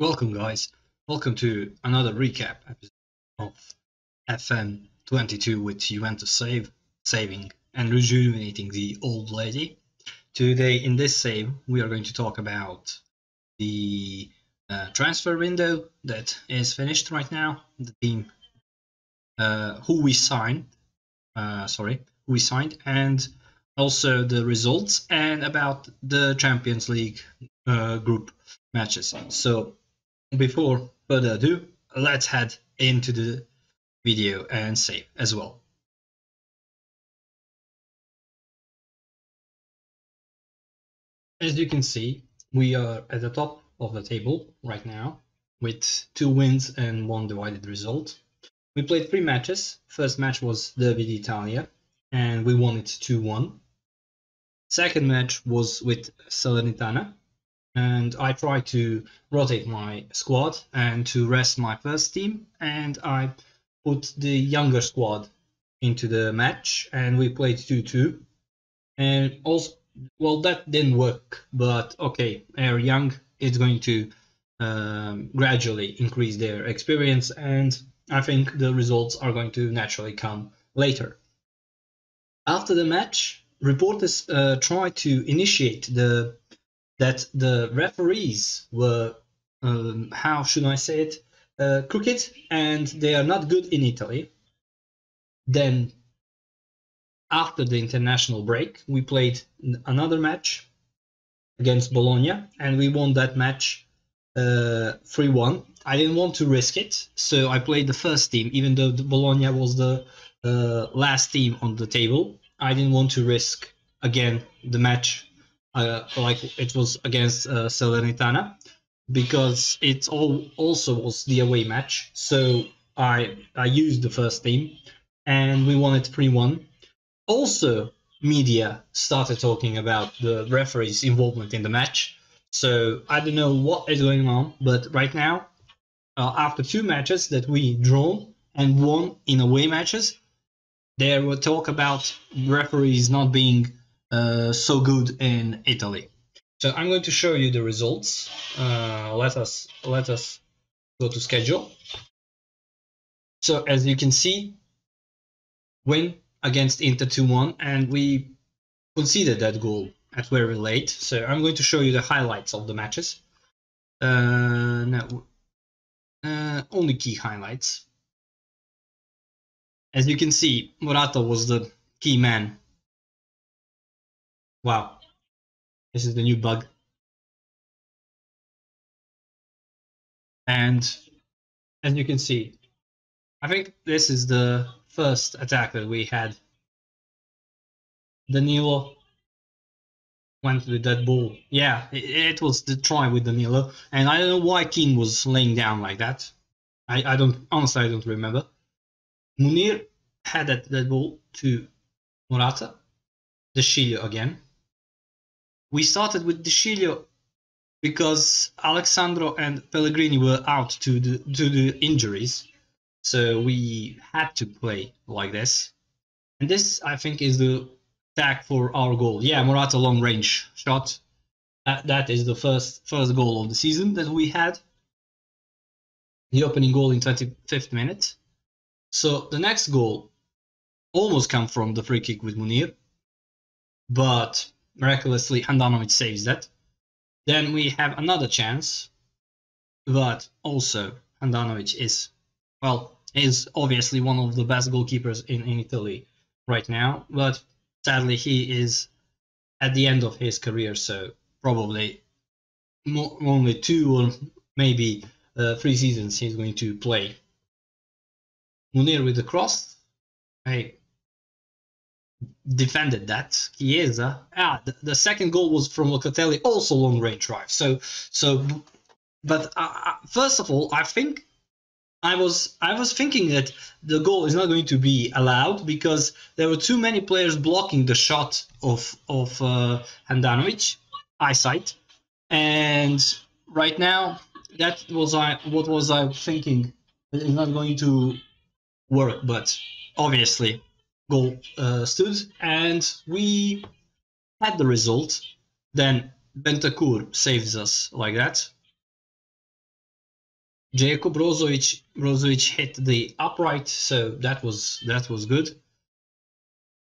Welcome guys, welcome to another recap episode of FM22 with Juventus saving and rejuvenating the old lady. Today in this save we are going to talk about the transfer window that is finished right now, the team who we signed, and also the results and about the Champions League group matches. So before further ado, let's head into the video and save as well. As you can see, we are at the top of the table right now with 2 wins and 1 divided result. We played 3 matches. First match was Derby d'Italia and we won it 2-1. Second match was with Salernitana, and I tried to rotate my squad and to rest my first team, and I put the younger squad into the match and we played 2-2. And also, well, that didn't work, but okay, our young is going to gradually increase their experience, and I think the results are going to naturally come later. After the match, reporters tried to initiate that the referees were, how should I say it, crooked, and they are not good in Italy. Then, after the international break, we played another match against Bologna, and we won that match 3-1. I didn't want to risk it, so I played the first team, even though the Bologna was the last team on the table. I didn't want to risk again the match like it was against Salernitana, because it also was the away match. So I used the first team and we won it 3-1. Also, media started talking about the referee's involvement in the match. So I don't know what is going on, but right now, after 2 matches that we drawn and won in away matches, there were talk about referees not being so good in Italy. So I'm going to show you the results. Let us go to schedule. So as you can see, win against Inter 2-1, and we conceded that goal at very late. So I'm going to show you the highlights of the matches. Only key highlights. As you can see, Morata was the key man. Wow, this is the new bug. And as you can see, I think this is the first attack that we had. Danilo went with that ball. Yeah, it was the try with Danilo, and I don't know why Keane was laying down like that. Honestly, I don't remember. Munir had that ball to Morata. De Sciglio again. We started with De Sciglio because Alexandro and Pellegrini were out due to the injuries, so we had to play like this. And this, I think, is the attack for our goal. Yeah, Morata long range shot. That is the first goal of the season that we had. The opening goal in 25th minute. So the next goal almost come from the free kick with Munir, but miraculously Handanovic saves that. Then we have another chance, but also Handanovic is obviously one of the best goalkeepers in Italy right now, but sadly he is at the end of his career, so probably only 2 or maybe 3 seasons he's going to play. Munir with the cross. Hey, defended that. Chiesa. The second goal was from Locatelli, also long range drive. But first of all, I think I was thinking that the goal is not going to be allowed because there were too many players blocking the shot of Handanovic eyesight, and right now that was what was I thinking. It's not going to work, but obviously goal stood, and we had the result. Then Bentancur saves us like that. Jacob Brozovic hit the upright, so that was good.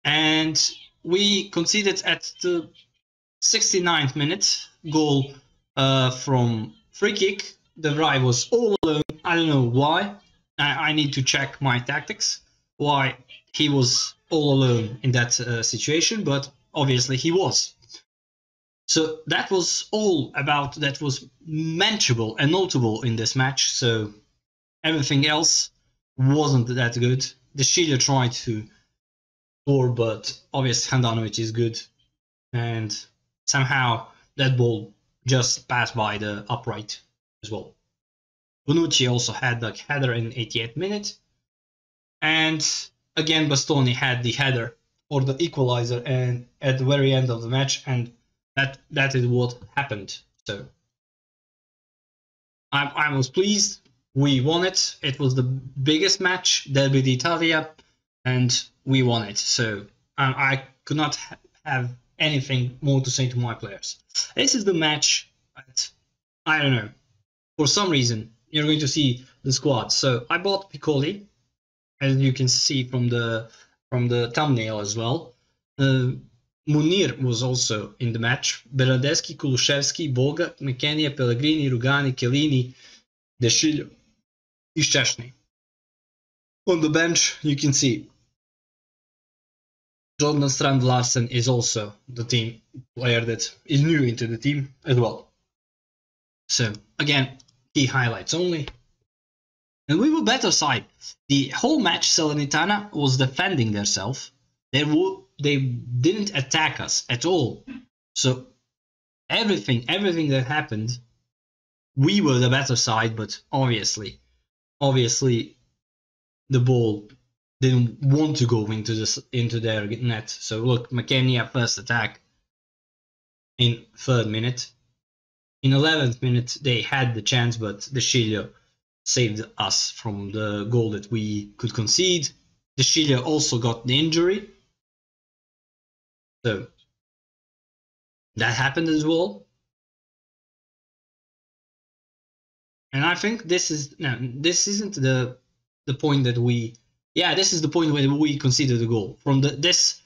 And we conceded at the 69th minute goal from free kick. De Vrij was all alone. I don't know why. I need to check my tactics. Why he was all alone in that situation, but obviously he was. So that was all about that was mentionable and notable in this match. So everything else wasn't that good. The Schiller tried to score, but obviously Handanovic is good, and somehow that ball just passed by the upright as well. Bonucci also had the header in 88th minute, and again Bastoni had the header or the equalizer and at the very end of the match, and that is what happened. So I was pleased. We won it. It was the biggest match, Derby d'Italia, and we won it. So I could not have anything more to say to my players. This is the match that, I don't know, for some reason you're going to see the squad. So I bought Piccoli, as you can see from the thumbnail as well. Munir was also in the match. Bernardeschi, Kulusevski, Boga, McKennie, Pellegrini, Rugani, Chiellini, De Sciglio, Szczęsny. On the bench, you can see Jordan Strand Larsen is also the team player that is new into the team as well. So again, key highlights only. And we were better side. The whole match, Salernitana was defending themselves. They didn't attack us at all. So everything that happened, we were the better side, but obviously the ball didn't want to go into their net. So look, McKennie at first attack in 3rd minute. In 11th minute they had the chance, but De Sciglio saved us from the goal that we could concede. De Sciglio also got the injury. So that happened as well. And I think this isn't the point that we... Yeah, this is the point where we conceded the goal. From this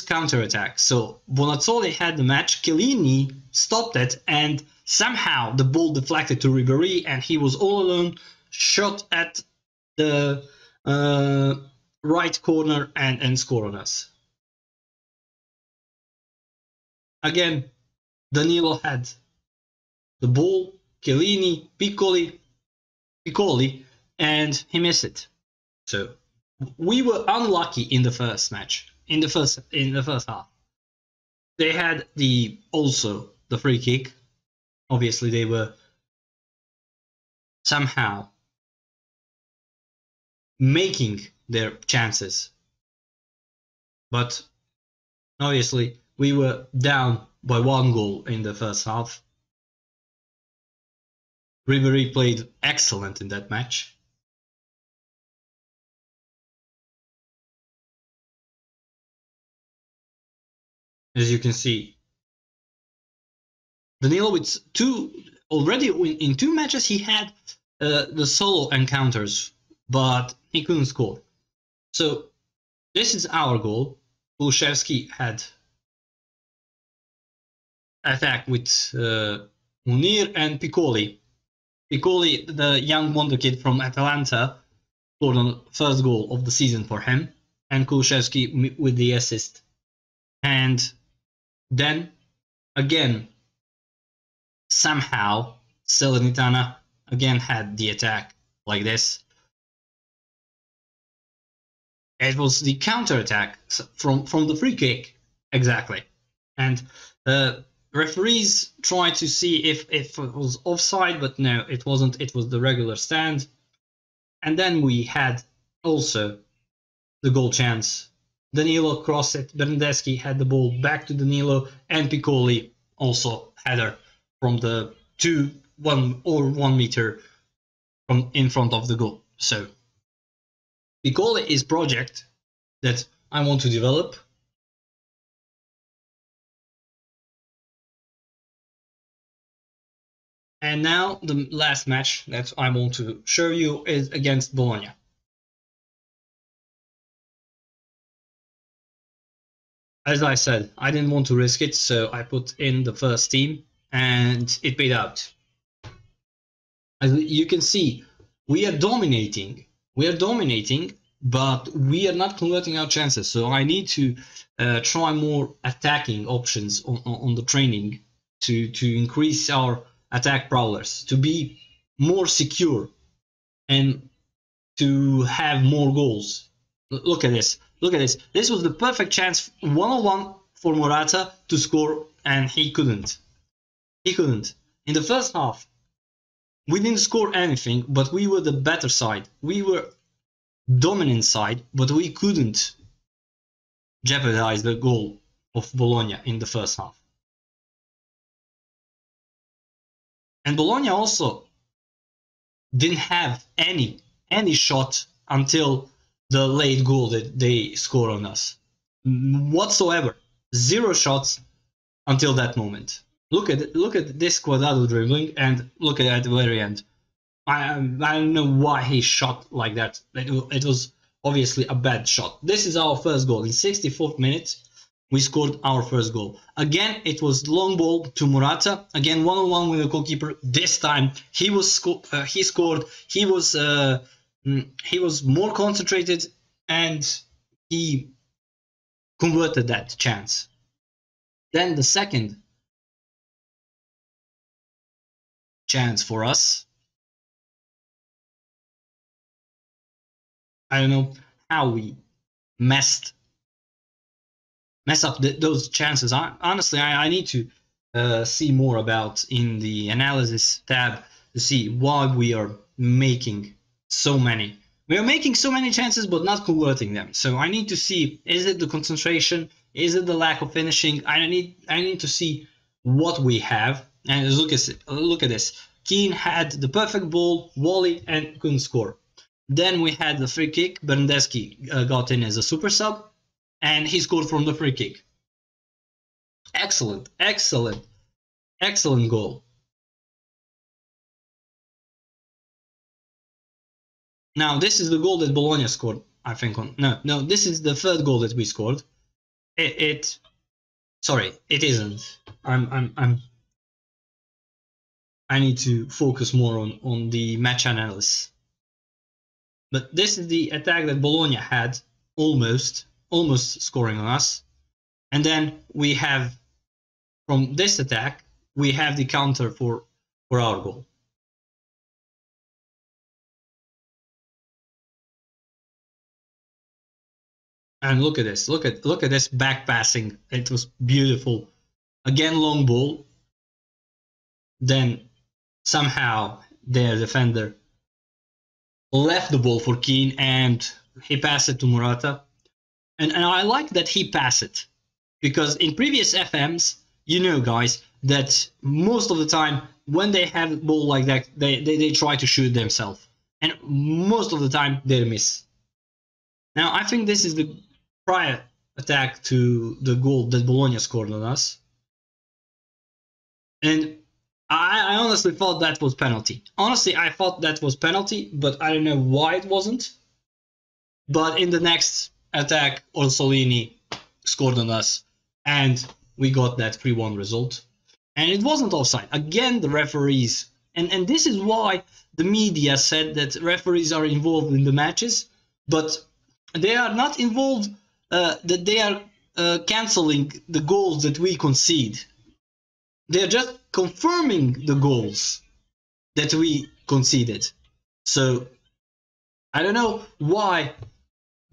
counter-attack. So Bonazzoli had the match, Chiellini stopped it, and somehow the ball deflected to Ribéry, and he was all alone, shot at the right corner and scored on us. Again, Danilo had the ball, Chiellini, Piccoli, and he missed it. So we were unlucky in the first match, in the first half. They had also the free kick. Obviously, they were somehow making their chances, but obviously we were down by 1 goal in the first half. Ribéry played excellent in that match. As you can see, Danilo with already in 2 matches he had the solo encounters, but he couldn't score. So this is our goal. Kulusevski had attack with Munir and Piccoli. Piccoli, the young wonder kid from Atalanta, scored the first goal of the season for him, and Kulusevski with the assist. And then again, somehow Salernitana again had the attack like this. It was the counter attack from the free kick, exactly. And referees tried to see if it was offside, but no, it wasn't. It was the regular stand. And then we had also the goal chance. Danilo crossed it, Bernardeschi had the ball back to Danilo, and Piccoli also header from the 1 meter from in front of the goal. So Piccoli is project that I want to develop. And And now the last match that I want to show you is against Bologna. As I said, I didn't want to risk it, so I put in the first team, and it paid out. As you can see, we are dominating. But we are not converting our chances. So I need to try more attacking options on the training to increase our attack prowess, to be more secure, and to have more goals. Look at this. Look at this. This was the perfect chance, 1-on-1 for Morata to score, and he couldn't. He couldn't. In the first half, we didn't score anything, but we were the better side. We were dominant side, but we couldn't jeopardize the goal of Bologna in the first half. And Bologna also didn't have any shot until the late goal that they scored on us. Whatsoever. 0 shots until that moment. Look at this Cuadrado dribbling, and look at the very end. I don't know why he shot like that. It was obviously a bad shot. This is our first goal. In 64th minute, we scored our first goal. Again, it was long ball to Morata. Again, 1-on-1 with the goalkeeper. This time, he scored. He was more concentrated, and he converted that chance. Then the second chance for us. I don't know how we mess up those chances. Honestly, I need to see more about in the analysis tab to see why we are making so many. We are making so many chances but not converting them. So I need to see, is it the concentration? Is it the lack of finishing? I need to see what we have. And look at this. Keane had the perfect ball, volley, and couldn't score. Then we had the free kick. Bernardeschi got in as a super sub, and he scored from the free kick. Excellent, excellent, excellent goal. Now this is the goal that Bologna scored, I think. No, this is the third goal that we scored. Sorry, it isn't. I need to focus more on the match analysis. But this is the attack that Bologna had, almost scoring on us. And then we have, from this attack, we have the counter for our goal. And look at this. Look at this back passing. It was beautiful. Again, long ball. Then somehow their defender left the ball for Keane, and he passed it to Morata. And I like that he passed it, because in previous FMs, you know, guys, that most of the time when they have a ball like that, they try to shoot themselves, and most of the time they miss. Now I think this is the prior attack to the goal that Bologna scored on us, and I honestly thought that was penalty. Honestly, I thought that was penalty, but I don't know why it wasn't. But in the next attack, Orsolini scored on us, and we got that 3-1 result. And it wasn't offside. Again, the referees, and this is why the media said that referees are involved in the matches, but they are not involved, that they are cancelling the goals that we concede. They're just confirming the goals that we conceded. So I don't know why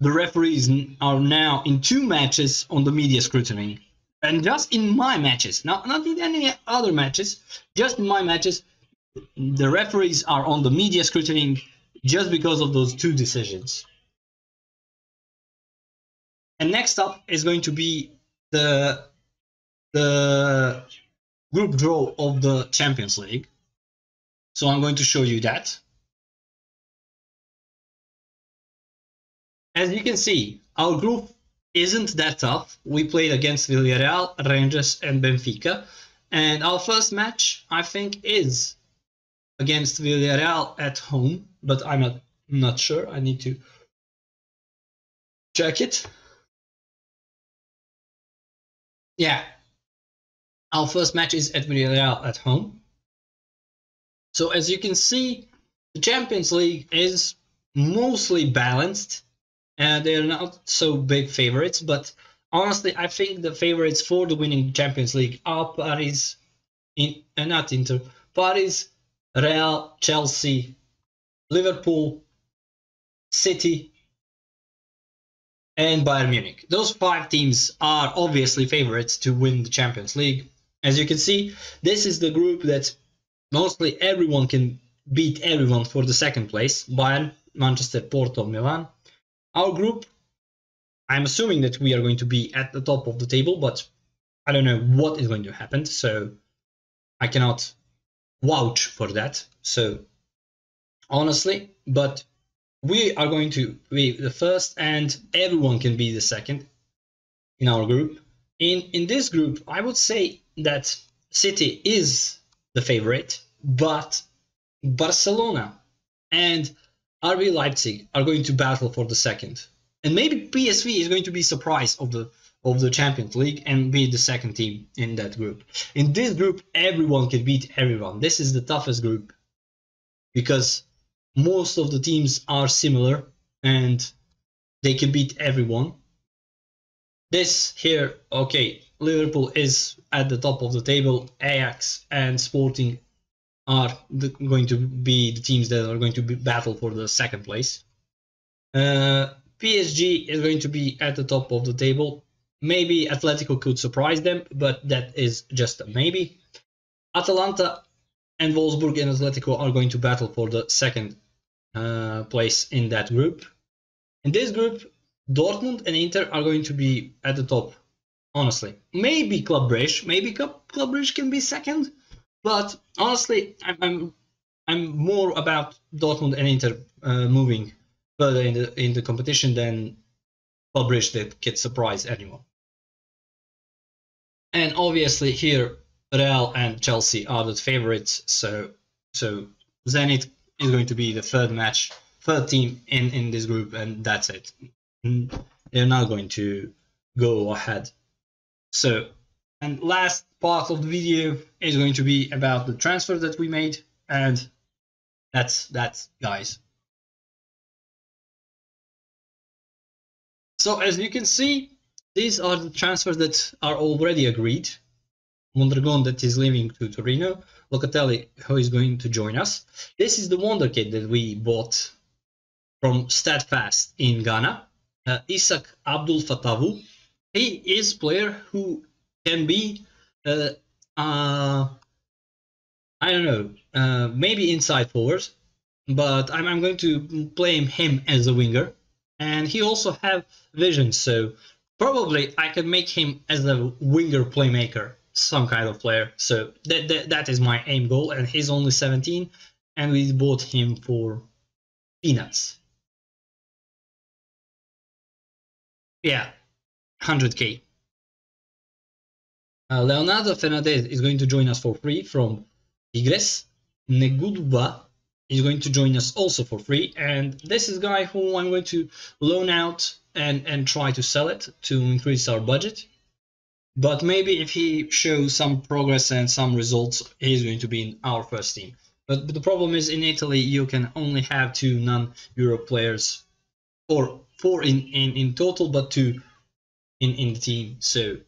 the referees are now in 2 matches on the media scrutiny. And just in my matches, not in any other matches, just in my matches, the referees are on the media scrutiny just because of those 2 decisions. And next up is going to be the group draw of the Champions League. So I'm going to show you that. As you can see, our group isn't that tough. We played against Villarreal, Rangers, and Benfica. And our first match, I think, is against Villarreal at home, but I'm not sure. I need to check it. Yeah, our first match is at Villarreal at home. So as you can see, the Champions League is mostly balanced, and they're not so big favorites. But honestly, I think the favorites for the winning Champions League are Paris, not Inter, Paris, Real, Chelsea, Liverpool, City, and Bayern Munich. Those 5 teams are obviously favorites to win the Champions League. As you can see, this is the group that mostly everyone can beat everyone for the second place. Bayern, Manchester, Porto, Milan. Our group, I'm assuming that we are going to be at the top of the table, but I don't know what is going to happen, so I cannot vouch for that. So honestly, but we are going to be the first, and everyone can be the second in our group. In this group, I would say that City is the favorite, but Barcelona and RB Leipzig are going to battle for the second. And maybe PSV is going to be surprised of the Champions League and be the second team in that group. In this group, everyone can beat everyone. This is the toughest group because most of the teams are similar and they can beat everyone. This here, okay, Liverpool is at the top of the table. Ajax and Sporting are going to be the teams that are going to battle for the second place. PSG is going to be at the top of the table. Maybe Atletico could surprise them, but that is just a maybe. Atalanta and Wolfsburg and Atletico are going to battle for the second place in that group. In this group, Dortmund and Inter are going to be at the top, honestly. Maybe Club Brugge, maybe Club Brugge can be second, but honestly, I'm more about Dortmund and Inter moving further in the competition than Club Brugge that could surprise anyone. And obviously here, Real and Chelsea are the favorites, so Zenit is going to be the third team in this group, and that's it. They're not going to go ahead. So, and last part of the video is going to be about the transfer that we made, and that's guys. So as you can see, these are the transfers that are already agreed. Mondragon that is leaving to Torino, Locatelli who is going to join us. This is the wonder kid that we bought from Steadfast in Ghana, Isak Abdul Fatawu. He is a player who can be, I don't know, maybe inside forward, but I'm going to play him as a winger. And he also have vision, so probably I can make him as a winger playmaker, some kind of player. So that is my aim goal, and he's only 17, and we bought him for peanuts. Yeah, 100k. Leonardo Fernandez is going to join us for free from Tigres. Neguduba is going to join us also for free, and this is a guy who I'm going to loan out and try to sell it to increase our budget. But maybe if he shows some progress and some results, he's going to be in our first team. But the problem is, in Italy you can only have 2 non-Euro players, or 4 in total, but 2 in the team. So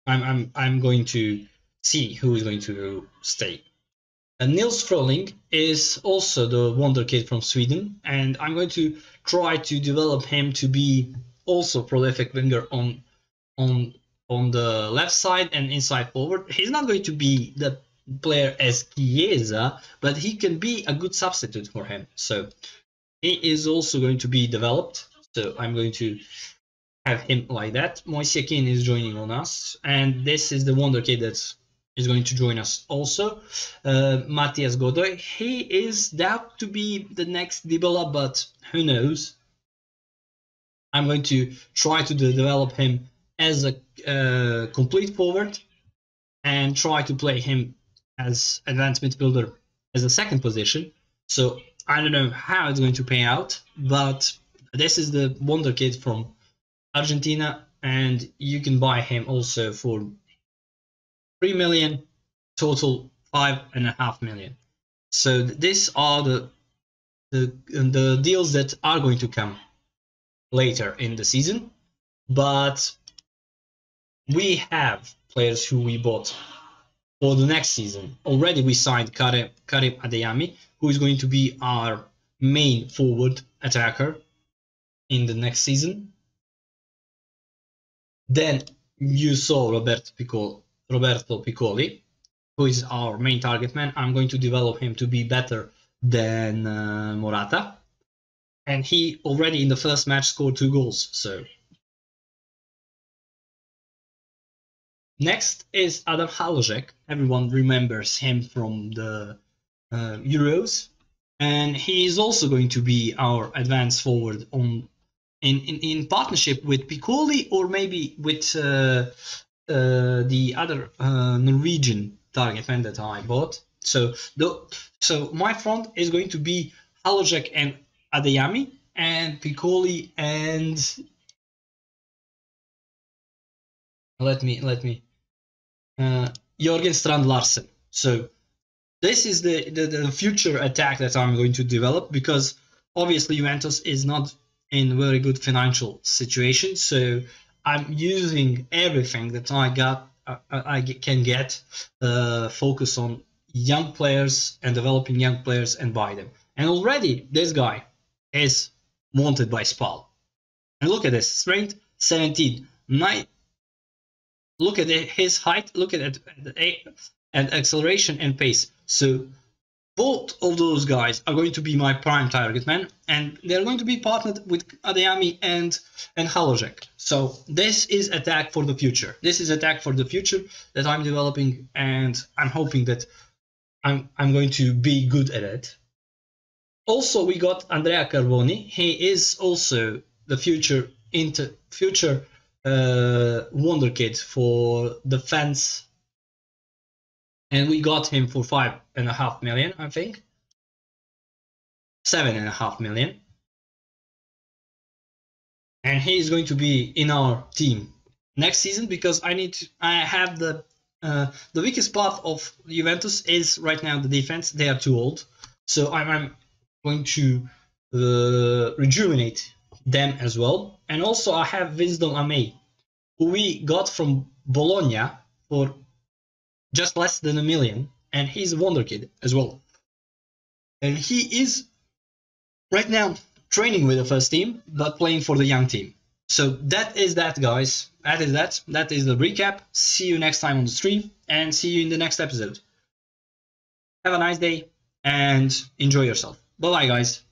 I'm going to see who is going to stay. Nils Froling is also the wonder kid from Sweden, and I'm going to try to develop him to be also prolific winger on the left side and inside forward. He's not going to be the player as Chiesa, but he can be a good substitute for him. So he is also going to be developed. So I'm going to have him like that. Moise Kean is joining on us, and this is the wonder kid that is going to join us also. Matthias Godoy, he is doubt to be the next Dybala, but who knows. I'm going to try to develop him as a complete forward and try to play him as advanced midfielder as a second position. So I don't know how it's going to pay out, but this is the wonder kid from Argentina, and you can buy him also for 3 million, total 5.5 million. So these are the deals that are going to come later in the season, but we have players who we bought for the next season. Already we signed Karim Adeyemi, who is going to be our main forward attacker in the next season. Then you saw Roberto Piccoli, who is our main target man. I'm going to develop him to be better than Morata. And he already in the first match scored 2 goals. So next is Adam Halojek. Everyone remembers him from the Euros. And he is also going to be our advanced forward in partnership with Piccoli, or maybe with the other Norwegian target man that I bought. So my front is going to be Halojek and Adeyemi, and Piccoli and Jørgen Strand Larsen. So this is the future attack that I'm going to develop, because obviously Juventus is not in a very good financial situation. So I'm using everything that I can get, focus on young players and developing young players and buy them. And already this guy is wanted by Spal. And look at this, strength 17, look at his height, look at it, and acceleration and pace. So both of those guys are going to be my prime target man, and they're going to be partnered with Adeyemi and Halojek. So this is attack for the future. This is attack for the future that I'm developing, and I'm hoping that I'm going to be good at it. Also, we got Andrea Carboni. He is also the future wonder kid for defense, and we got him for 5.5 million, I think 7.5 million, and he is going to be in our team next season, because I have the weakest part of Juventus is right now the defense. They are too old, so I'm going to rejuvenate them as well. And also I have Wisdom Amey, who we got from Bologna for just less than 1 million, and he's a wonder kid as well. And he is right now training with the first team, but playing for the young team. So that is that, guys. That is the recap. See you next time on the stream, and see you in the next episode. Have a nice day and enjoy yourself. Bye bye, guys.